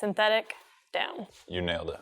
synthetic down. You nailed it.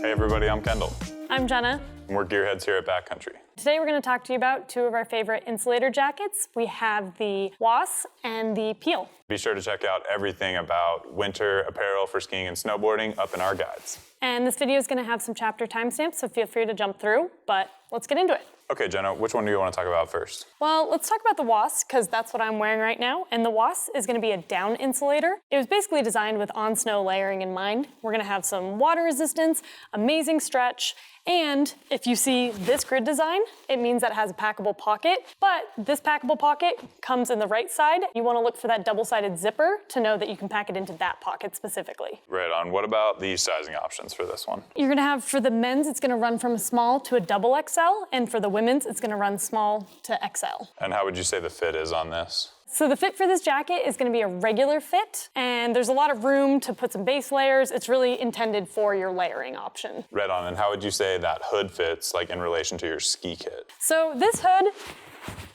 Hey everybody, I'm Kendall. I'm Jenna. And we're Gearheads here at Backcountry. Today we're going to talk to you about two of our favorite insulator jackets. We have the Waas and the Peale. Be sure to check out everything about winter apparel for skiing and snowboarding up in our guides. And this video is going to have some chapter timestamps, so feel free to jump through, but let's get into it. Okay, Jenna, which one do you want to talk about first? Well, let's talk about the Waas, because that's what I'm wearing right now. And the Waas is going to be a down insulator. It was basically designed with on-snow layering in mind. We're going to have some water resistance, amazing stretch, and if you see this grid design, it means that it has a packable pocket, but this packable pocket comes in the right side. You want to look for that double-sided zipper to know that you can pack it into that pocket specifically. Right on. What about the sizing options for this one? You're going to have, for the men's, it's going to run from a small to a double XL, and for the women's, it's going to run small to XL. And how would you say the fit is on this? So the fit for this jacket is going to be a regular fit, and there's a lot of room to put some base layers. It's really intended for your layering option. Right on. And how would you say that hood fits, like in relation to your ski kit? So this hood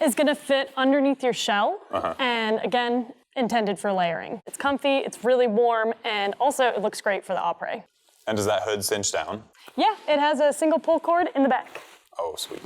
is going to fit underneath your shell, and again, intended for layering. It's comfy, it's really warm, and also it looks great for the après. And does that hood cinch down? Yeah, it has a single pull cord in the back. Oh, sweet.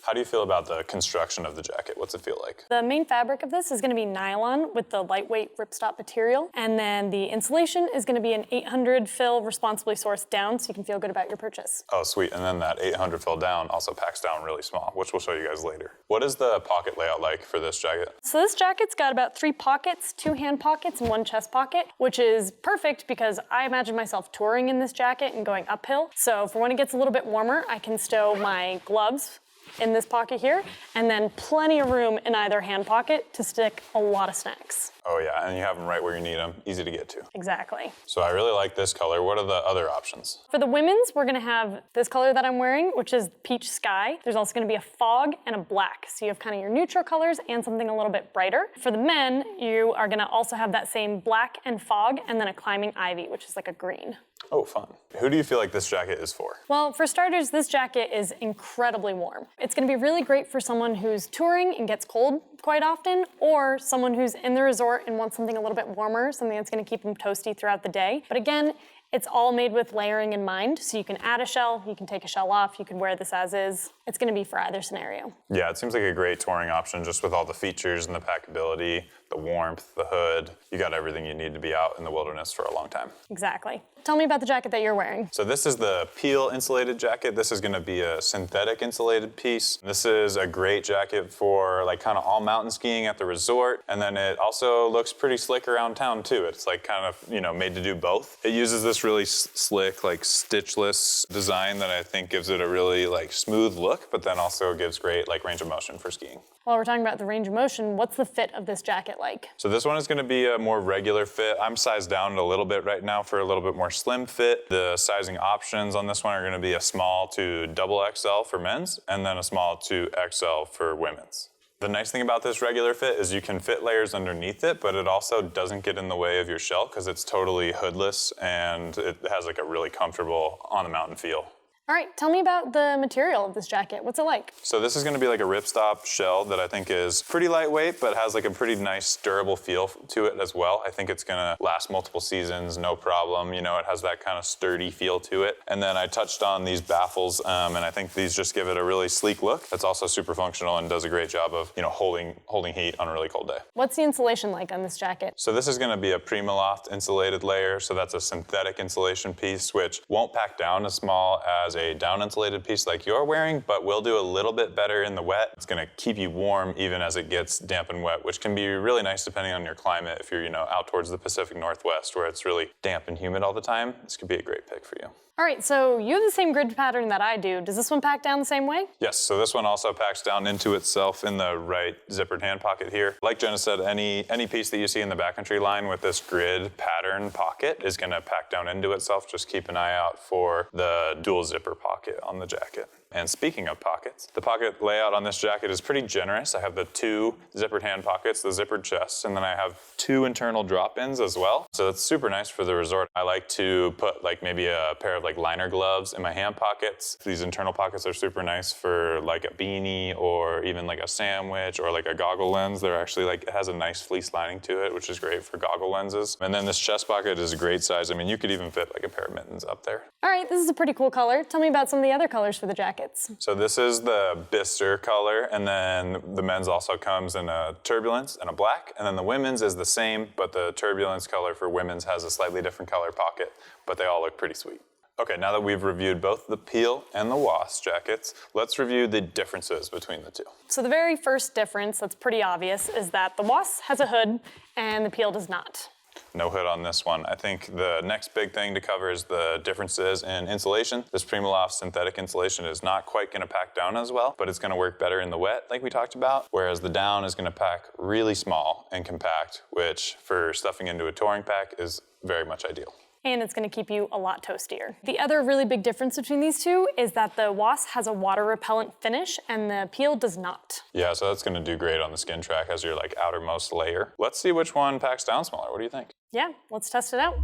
How do you feel about the construction of the jacket? What's it feel like? The main fabric of this is going to be nylon with the lightweight ripstop material. And then the insulation is going to be an 800 fill responsibly sourced down, so you can feel good about your purchase. Oh, sweet. And then that 800 fill down also packs down really small, which we'll show you guys later. What is the pocket layout like for this jacket? So this jacket's got about 3 pockets, 2 hand pockets and 1 chest pocket, which is perfect because I imagine myself touring in this jacket and going uphill. So for when it gets a little bit warmer, I can stow my gloves in this pocket here, and then plenty of room in either hand pocket to stick a lot of snacks. Oh yeah, and you have them right where you need them, easy to get to. Exactly. So I really like this color. What are the other options? For the women's, we're gonna have this color that I'm wearing, which is peach sky. There's also gonna be a fog and a black. So you have kind of your neutral colors and something a little bit brighter. For the men, you are gonna also have that same black and fog, and then a climbing ivy, which is like a green. Oh, fun. Who do you feel like this jacket is for? Well, for starters, this jacket is incredibly warm. It's gonna be really great for someone who's touring and gets cold quite often, or someone who's in the resort and wants something a little bit warmer, something that's gonna keep them toasty throughout the day. But again, it's all made with layering in mind, so you can add a shell, you can take a shell off, you can wear this as is. It's gonna be for either scenario. Yeah, it seems like a great touring option just with all the features and the packability, the warmth, the hood. You got everything you need to be out in the wilderness for a long time. Exactly. Tell me about the jacket that you're wearing. So this is the Peale insulated jacket. This is gonna be a synthetic insulated piece. This is a great jacket for like kind of all mountain skiing at the resort. And then it also looks pretty slick around town too. It's like kind of, you know, made to do both. It uses this really slick, like stitchless design that I think gives it a really like smooth look, but then also gives great like range of motion for skiing. While we're talking about the range of motion, what's the fit of this jacket like? So this one is gonna be a more regular fit. I'm sized down a little bit right now for a little bit more slim fit. The sizing options on this one are gonna be a small to double XL for men's, and then a small to XL for women's. The nice thing about this regular fit is you can fit layers underneath it, but it also doesn't get in the way of your shell because it's totally hoodless and it has like a really comfortable on the mountain feel. All right, tell me about the material of this jacket. What's it like? So this is gonna be like a ripstop shell that I think is pretty lightweight, but has like a pretty nice durable feel to it as well. I think it's gonna last multiple seasons, no problem. You know, it has that kind of sturdy feel to it. And then I touched on these baffles, and I think these just give it a really sleek look. It's also super functional and does a great job of, you know, holding heat on a really cold day. What's the insulation like on this jacket? So this is gonna be a Primaloft insulated layer. So that's a synthetic insulation piece, which won't pack down as small as a down insulated piece like you're wearing, but will do a little bit better in the wet. It's gonna keep you warm even as it gets damp and wet, which can be really nice depending on your climate. If you're, you know, out towards the Pacific Northwest where it's really damp and humid all the time, this could be a great pick for you. All right, so you have the same grid pattern that I do. Does this one pack down the same way? Yes, so this one also packs down into itself in the right zippered hand pocket here. Like Jenna said, any piece that you see in the backcountry line with this grid pattern pocket is gonna pack down into itself. Just keep an eye out for the dual zipper pocket on the jacket. And speaking of pockets, the pocket layout on this jacket is pretty generous. I have the 2 zippered hand pockets, the zippered chest, and then I have 2 internal drop-ins as well. So that's super nice for the resort. I like to put like maybe a pair of like liner gloves in my hand pockets. These internal pockets are super nice for like a beanie or even like a sandwich or like a goggle lens. They're actually like, it has a nice fleece lining to it, which is great for goggle lenses. And then this chest pocket is a great size. I mean, you could even fit like a pair of mittens up there. All right, this is a pretty cool color. Tell me about some of the other colors for the jackets. So this is the Bister color, and then the men's also comes in a turbulence and a black, and then the women's is the same, but the turbulence color for women's has a slightly different color pocket, but they all look pretty sweet. Okay, now that we've reviewed both the Peale and the Waas jackets, let's review the differences between the two. So the very first difference that's pretty obvious is that the Waas has a hood and the Peale does not. No hood on this one. I think the next big thing to cover is the differences in insulation. This Primaloft synthetic insulation is not quite gonna pack down as well, but it's gonna work better in the wet like we talked about, whereas the down is gonna pack really small and compact, which for stuffing into a touring pack is very much ideal. And it's gonna keep you a lot toastier. The other really big difference between these two is that the Waas has a water repellent finish and the Peale does not. Yeah, so that's gonna do great on the skin track as your like outermost layer. Let's see which one packs down smaller. What do you think? Yeah, let's test it out.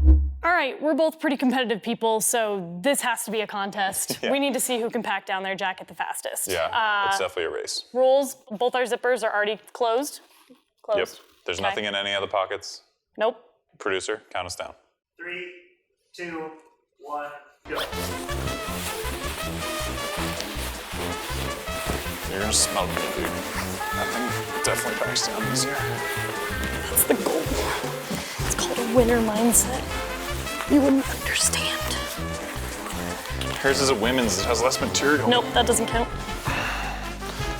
All right, we're both pretty competitive people, so this has to be a contest. Yeah. We need to see who can pack down their jacket the fastest. Yeah, it's definitely a race. Rules, both our zippers are already closed. Closed. Yep, there's Okay. nothing in any other pockets. Nope. Producer, count us down. 3, 2, 1, go. You're gonna smell good, dude. That thing definitely packs down easier. That's the goal. It's called a winner mindset. You wouldn't understand. Hers is a women's, it has less material. Nope, that doesn't count.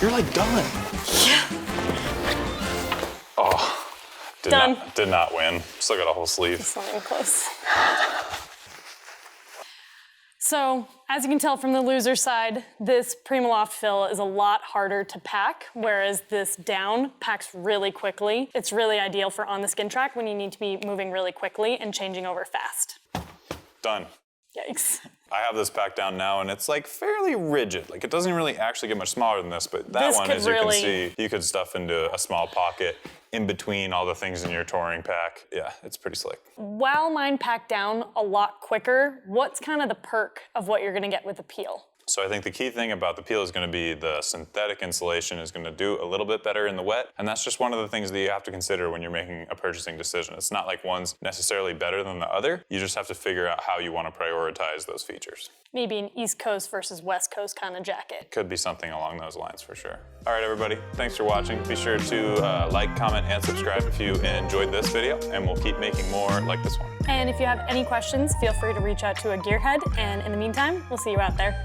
You're like done. Yeah. Oh, Done. Did not win. Still got a whole sleeve. It's not even close. So, as you can tell from the loser side, this Primaloft fill is a lot harder to pack, whereas this down packs really quickly. It's really ideal for on the skin track when you need to be moving really quickly and changing over fast. Done. Yikes. I have this packed down now and it's like fairly rigid. Like it doesn't really actually get much smaller than this, but that This one, could as you really- can see, you could stuff into a small pocket in between all the things in your touring pack. Yeah, it's pretty slick. While mine pack down a lot quicker, what's kind of the perk of what you're gonna get with the Peale? So I think the key thing about the Peale is going to be the synthetic insulation is going to do a little bit better in the wet. And that's just one of the things that you have to consider when you're making a purchasing decision. It's not like one's necessarily better than the other. You just have to figure out how you want to prioritize those features. Maybe an East Coast versus West Coast kind of jacket. Could be something along those lines for sure. All right, everybody, thanks for watching. Be sure to like, comment, and subscribe if you enjoyed this video, and we'll keep making more like this one. And if you have any questions, feel free to reach out to a Gearhead. And in the meantime, we'll see you out there.